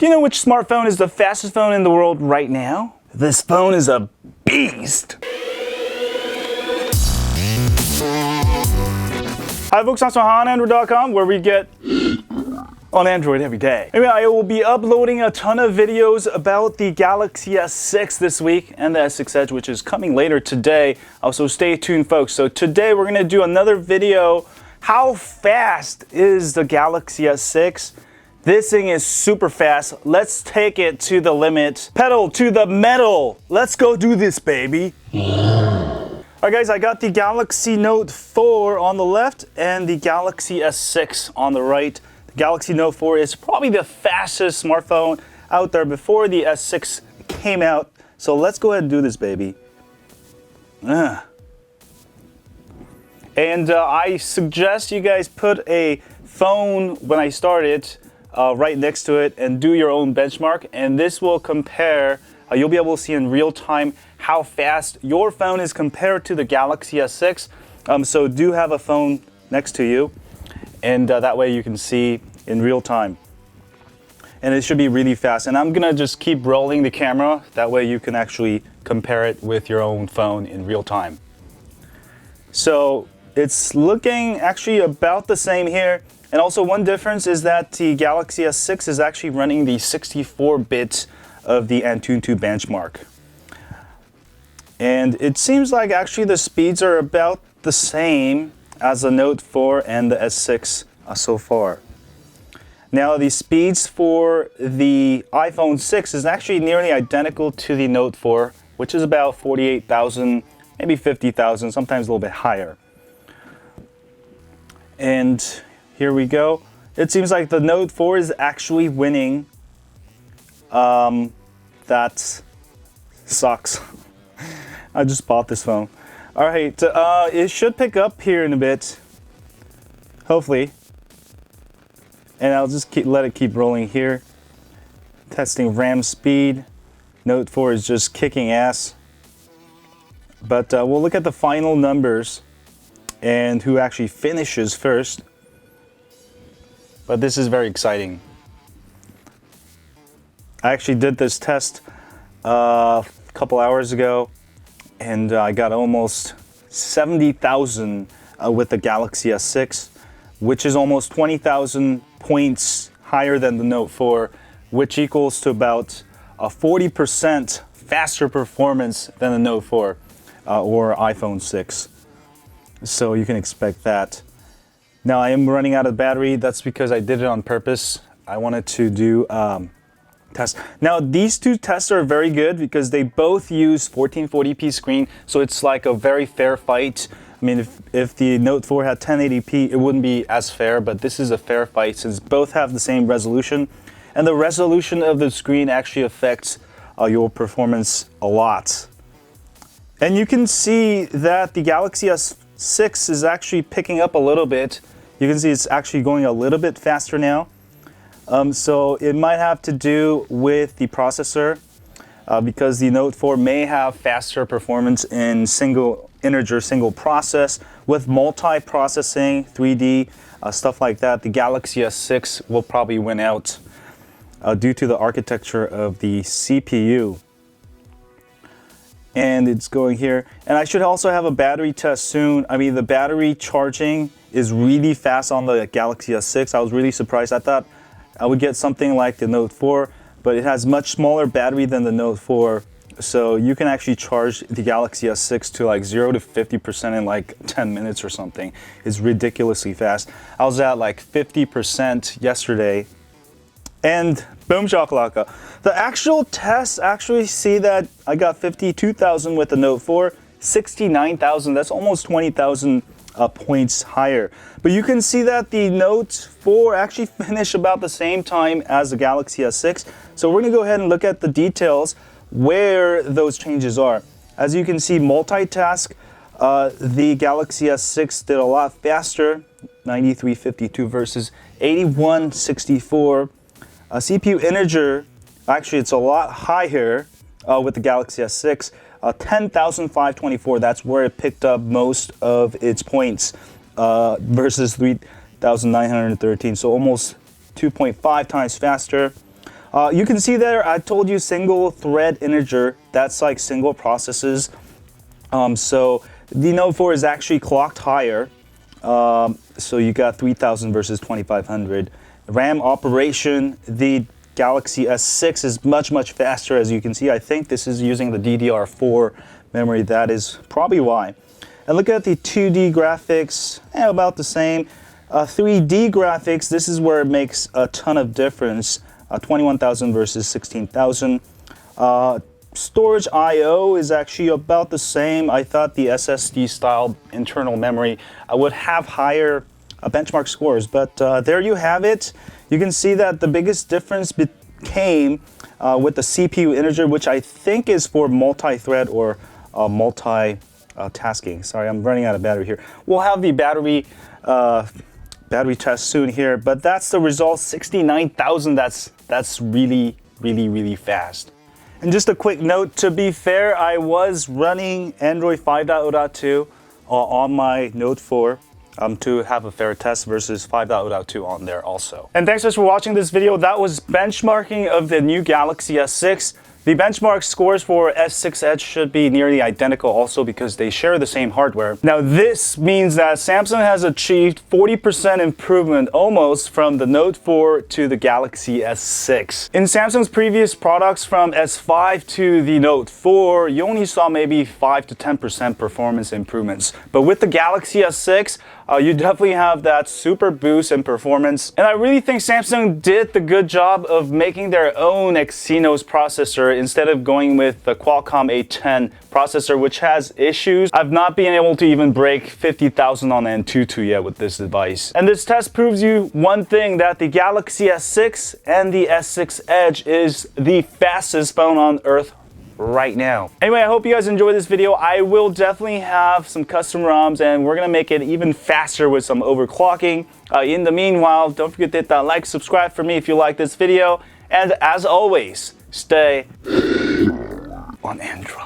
Do you know which smartphone is the fastest phone in the world right now? This phone is a beast. Hi folks, I'm on Android.com where we get on Android every day. Anyway, I will be uploading a ton of videos about the Galaxy S6 this week and the S6 Edge, which is coming later today. Also, stay tuned, folks. So today we're gonna do another video. How fast is the Galaxy S6? This thing is super fast. Let's take it to the limit. Pedal to the metal. Let's go do this, baby. Alright guys, I got the Galaxy Note 4 on the left and the Galaxy S6 on the right. The Galaxy Note 4 is probably the fastest smartphone out there before the S6 came out. So let's go ahead and do this, baby. And I suggest you guys put a phone when I start it right next to it and do your own benchmark, and this will compare, you'll be able to see in real time how fast your phone is compared to the Galaxy S6. So do have a phone next to you, and that way you can see in real time. And it should be really fast. And I'm gonna just keep rolling the camera, that way you can actually compare it with your own phone in real time. So it's looking actually about the same here. And also one difference is that the Galaxy S6 is actually running the 64-bit of the Antutu benchmark. And it seems like actually the speeds are about the same as the Note 4 and the S6 so far. Now the speeds for the iPhone 6 is actually nearly identical to the Note 4, which is about 48,000, maybe 50,000, sometimes a little bit higher. And here we go. It seems like the Note 4 is actually winning. That sucks. I just bought this phone. All right, it should pick up here in a bit, hopefully. And I'll just let it keep rolling here. Testing RAM speed. Note 4 is just kicking ass. But we'll look at the final numbers and who actually finishes first. But this is very exciting. I actually did this test a couple hours ago, and I got almost 70,000 with the Galaxy S6, which is almost 20,000 points higher than the Note 4, which equals to about a 40% faster performance than the Note 4 or iPhone 6. So you can expect that. Now I am running out of battery. That's because I did it on purpose. I wanted to do tests. Now these two tests are very good because they both use 1440p screen, so it's like a very fair fight. I mean, if the Note 4 had 1080p, it wouldn't be as fair, but this is a fair fight since both have the same resolution. And the resolution of the screen actually affects your performance a lot. And you can see that the Galaxy S6 is actually picking up a little bit. You can see it's actually going a little bit faster now. So it might have to do with the processor because the Note 4 may have faster performance in single integer, single process. With multi-processing, 3D, stuff like that, the Galaxy S6 will probably win out due to the architecture of the CPU. And it's going here. And I should also have a battery test soon. I mean, the battery charging is really fast on the Galaxy S6. I was really surprised. I thought I would get something like the Note 4, but it has much smaller battery than the Note 4. So you can actually charge the Galaxy S6 to like 0 to 50% in like 10 minutes or something. It's ridiculously fast. I was at like 50% yesterday. And boom shakalaka. The actual tests actually see that I got 52,000 with the Note 4, 69,000, that's almost 20,000 points higher. But you can see that the Note 4 actually finished about the same time as the Galaxy S6. So we're gonna go ahead and look at the details where those changes are. As you can see, multitask, the Galaxy S6 did a lot faster, 9352 versus 8164. CPU integer, actually it's a lot higher with the Galaxy S6, 10,524, that's where it picked up most of its points versus 3,913, so almost 2.5 times faster. You can see there, I told you single thread integer. That's like single processes. So the Note 4 is actually clocked higher. So you got 3000 versus 2500. RAM operation, the Galaxy S6 is much faster, as you can see. I think this is using the DDR4 memory. That is probably why. And look at the 2D graphics, about the same. 3D graphics, this is where it makes a ton of difference. 21,000 versus 16,000. Storage I/O is actually about the same. I thought the SSD style internal memory would have higher benchmark scores, but there you have it. You can see that the biggest difference came with the CPU integer, which I think is for multi-thread or multi-tasking. Sorry, I'm running out of battery here. We'll have the battery test soon here, but that's the result. 69,000. That's really fast. And just a quick note, to be fair, I was running Android 5.0.2 on my Note 4 to have a fair test versus 5.0.2 on there also. And thanks for watching this video. That was benchmarking of the new Galaxy S6. The benchmark scores for S6 Edge should be nearly identical also because they share the same hardware. Now this means that Samsung has achieved 40% improvement almost from the Note 4 to the Galaxy S6. In Samsung's previous products from S5 to the Note 4, you only saw maybe 5 to 10% performance improvements. But with the Galaxy S6, you definitely have that super boost in performance. And I really think Samsung did the good job of making their own Exynos processor instead of going with the Qualcomm A10 processor, which has issues. I've not been able to even break 50,000 on Antutu yet with this device. And this test proves you one thing, that the Galaxy S6 and the S6 Edge is the fastest phone on earth right now. Anyway, I hope you guys enjoyed this video. I will definitely have some custom ROMs and we're gonna make it even faster with some overclocking. In the meanwhile, don't forget to hit that like, subscribe for me if you like this video, and as always, stay on Android.